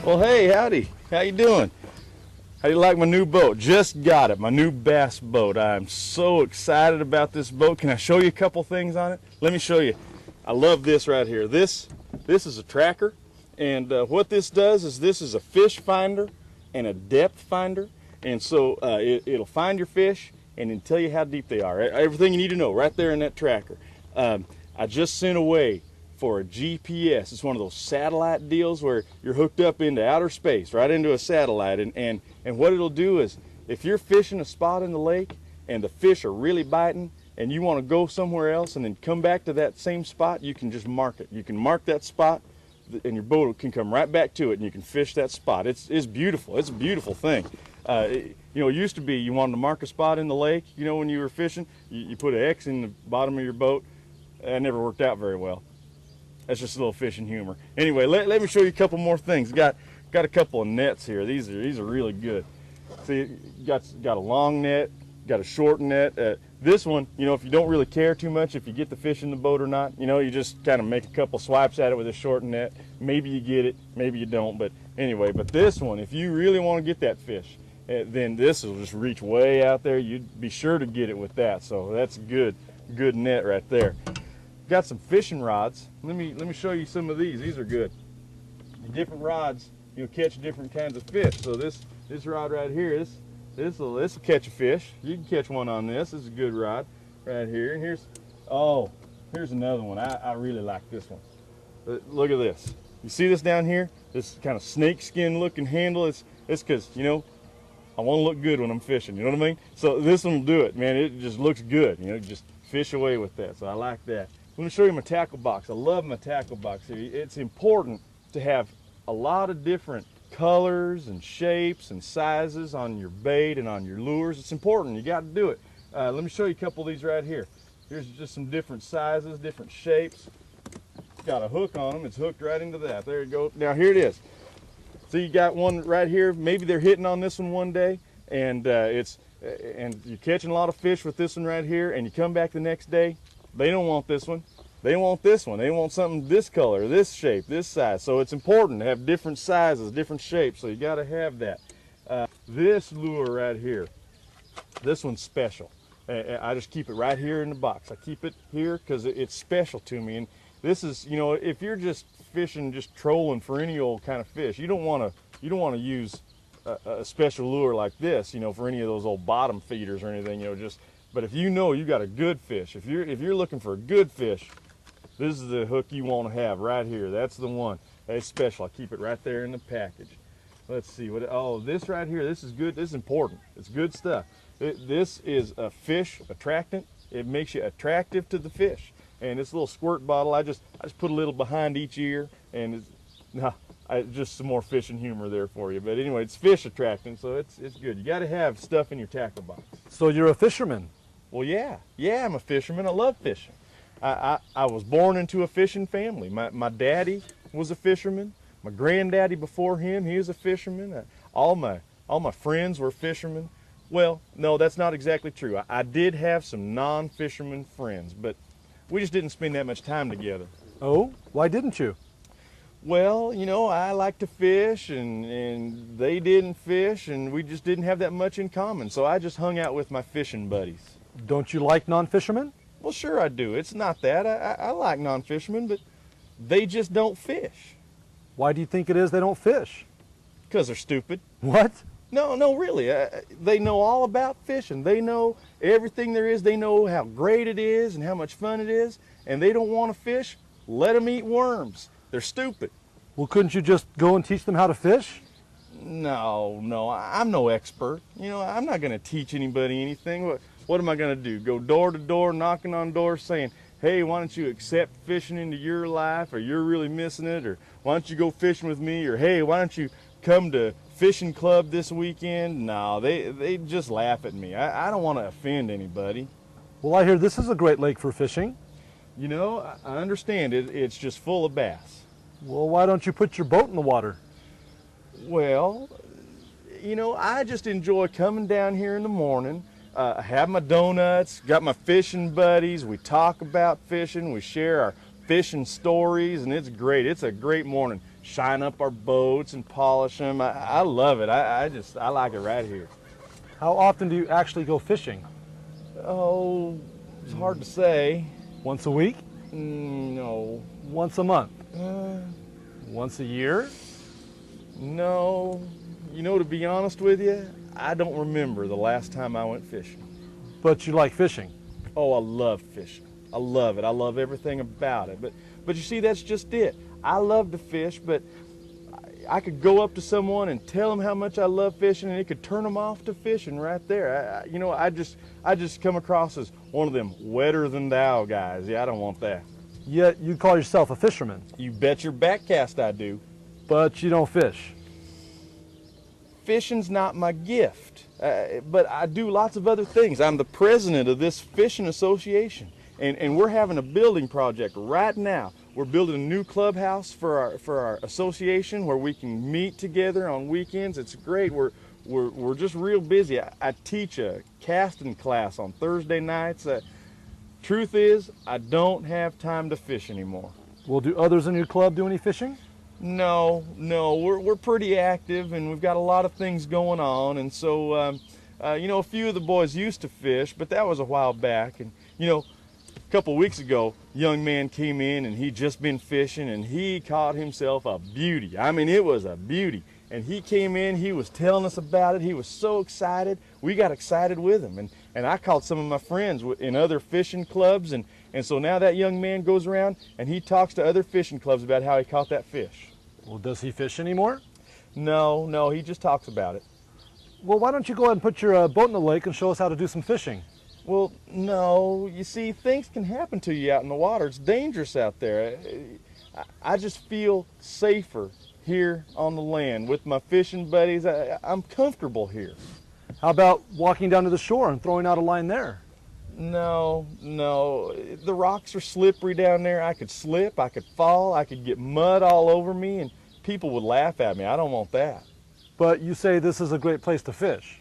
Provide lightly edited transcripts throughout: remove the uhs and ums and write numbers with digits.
Well, hey, howdy. How you doing? How do you like my new boat? Just got it, my new bass boat. I'm so excited about this boat. Can I show you a couple things on it? Let me show you. I love this right here. This is a tracker, and what this does is this is a fish finder and a depth finder, and so it'll find your fish and then tell you how deep they are. Everything you need to know right there in that tracker. I just sent away for a GPS. It's one of those satellite deals where you're hooked up into outer space, right into a satellite, and what it'll do is if you're fishing a spot in the lake and the fish are really biting and you want to go somewhere else and then come back to that same spot, you can just mark it. You can mark that spot and your boat can come right back to it and you can fish that spot. It's beautiful. It's a beautiful thing. It used to be you wanted to mark a spot in the lake, when you were fishing, you put an X in the bottom of your boat. That never worked out very well. That's just a little fishing humor. Anyway, let me show you a couple more things. Got a couple of nets here. These are really good. See, got a long net, got a short net. This one, if you don't really care too much if you get the fish in the boat or not, you just kind of make a couple swipes at it with a short net. Maybe you get it, maybe you don't. But anyway, this one, if you really want to get that fish, then this will just reach way out there. You'd be sure to get it with that. So that's a good net right there. Got some fishing rods. Let me show you some of these. These are good. Different rods, you'll catch different kinds of fish. So this rod right here, this will catch a fish. You can catch one on this. This is a good rod right here. And here's another one. I really like this one. Look at this. You see this down here? This kind of snake skin looking handle. It's because I want to look good when I'm fishing. You know what I mean? So this one will do it, man. It just looks good. Just fish away with that. So I like that. Let me show you my tackle box. I love my tackle box. It's important to have a lot of different colors and shapes and sizes on your bait and on your lures. It's important. You got to do it. Let me show you a couple of these right here. Here's just some different sizes, different shapes. Got a hook on them. It's hooked right into that. There you go. Now here it is. So you got one right here. Maybe they're hitting on this one day, and and you're catching a lot of fish with this one right here, and you come back the next day. They don't want this one. They want this one. They want something this color, this shape, this size. So it's important to have different sizes, different shapes. So you got to have that. This lure right here, this one's special. I just keep it right here in the box. I keep it here because it's special to me. And this is, if you're just fishing, just trolling for any old kind of fish, you don't want to use a special lure like this, for any of those old bottom feeders or anything, But if you got a good fish, if you're looking for a good fish, this is the hook you want to have right here. That's the one. It's special. I keep it right there in the package. Let's see this right here. This is good. This is important. It's good stuff. This is a fish attractant. It makes you attractive to the fish. And this little squirt bottle, I just put a little behind each ear, and just some more fishing humor there for you. But anyway, it's fish attractant, so it's good. You got to have stuff in your tackle box. So you're a fisherman? Well, yeah, I'm a fisherman. I love fishing. I was born into a fishing family. My daddy was a fisherman. My granddaddy before him, he was a fisherman. All my friends were fishermen. Well, no, that's not exactly true. I did have some non-fisherman friends, but we just didn't spend that much time together. Oh, why didn't you? Well, I like to fish, and they didn't fish, and we just didn't have that much in common. So I just hung out with my fishing buddies. Don't you like non-fishermen? Well, sure I do. It's not that. I like non-fishermen, but they just don't fish. Why do you think it is they don't fish? Because they're stupid. What? No, really. They know all about fishing. They know everything there is. They know how great it is and how much fun it is, and they don't want to fish. Let them eat worms. They're stupid. Well, couldn't you just go and teach them how to fish? No, I'm no expert. I'm not going to teach anybody anything. What am I going to do? Go door to door, knocking on doors saying, hey, why don't you accept fishing into your life, or you're really missing it, or why don't you go fishing with me, or hey, why don't you come to fishing club this weekend? No, they just laugh at me. I don't want to offend anybody. Well, I hear this is a great lake for fishing. I understand it. It's just full of bass. Well, why don't you put your boat in the water? Well, I just enjoy coming down here in the morning, have my donuts, got my fishing buddies, we talk about fishing, we share our fishing stories, and it's great. It's a great morning. shine up our boats and polish them. I love it. I like it right here. How often do you actually go fishing? Oh, it's hard to say. Once a week? No. Once a month? Uh, Once a year? no. You know, to be honest with you, I don't remember the last time I went fishing. But you like fishing? Oh, I love fishing. I love it. I love everything about it. But you see, that's just it. I love to fish, but I could go up to someone and tell them how much I love fishing, and it could turn them off to fishing right there. You know, I just come across as one of them wetter than thou guys. Yeah, I don't want that. Yet you call yourself a fisherman. You bet your backcast I do. But you don't fish. Fishing's not my gift, but I do lots of other things. I'm the president of this fishing association, and we're having a building project right now. We're building a new clubhouse for our association where we can meet together on weekends. It's great. We're just real busy. I teach a casting class on Thursday nights. Truth is, I don't have time to fish anymore. Well, do others in your club do any fishing? No, we're pretty active, and we've got a lot of things going on, and so you know, a few of the boys used to fish, but that was a while back. And you know, a couple of weeks ago, a young man came in, and he'd just been fishing, and he caught himself a beauty. I mean, it was a beauty. And he came in, he was telling us about it. He was so excited. We got excited with him, and I caught some of my friends in other fishing clubs, and so now that young man goes around and he talks to other fishing clubs about how he caught that fish. Well, does he fish anymore? No, he just talks about it. Well, why don't you go ahead and put your boat in the lake and show us how to do some fishing? Well, no, you see, things can happen to you out in the water. It's dangerous out there. I just feel safer here on the land with my fishing buddies. I'm comfortable here. How about walking down to the shore and throwing out a line there? No, the rocks are slippery down there. I could slip, I could fall, I could get mud all over me, and people would laugh at me. I don't want that. But you say this is a great place to fish.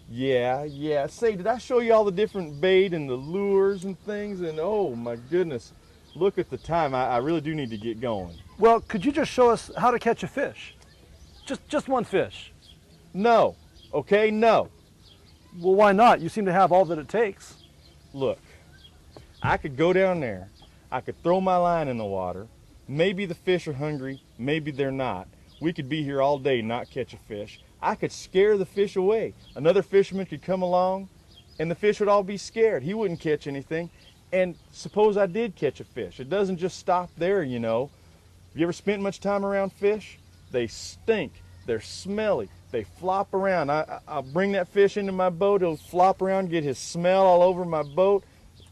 Yeah. Say, did I show you all the different bait and the lures and things? And oh my goodness, look at the time. I really do need to get going. Well, could you just show us how to catch a fish? Just one fish. No, okay, no. Well, why not? You seem to have all that it takes. Look, I could go down there, I could throw my line in the water, maybe the fish are hungry, maybe they're not. We could be here all day and not catch a fish. I could scare the fish away. Another fisherman could come along and the fish would all be scared. He wouldn't catch anything. And suppose I did catch a fish. It doesn't just stop there, you know. Have you ever spent much time around fish? They stink, they're smelly. They flop around. I'll bring that fish into my boat. He'll flop around, get his smell all over my boat.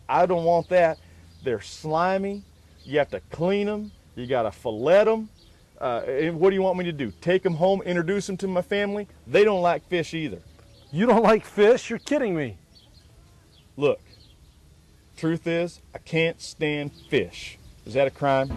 I don't want that. They're slimy. You have to clean them. You got to fillet them. And what do you want me to do? Take them home, introduce them to my family? They don't like fish either. You don't like fish? You're kidding me. Look, truth is, I can't stand fish. Is that a crime?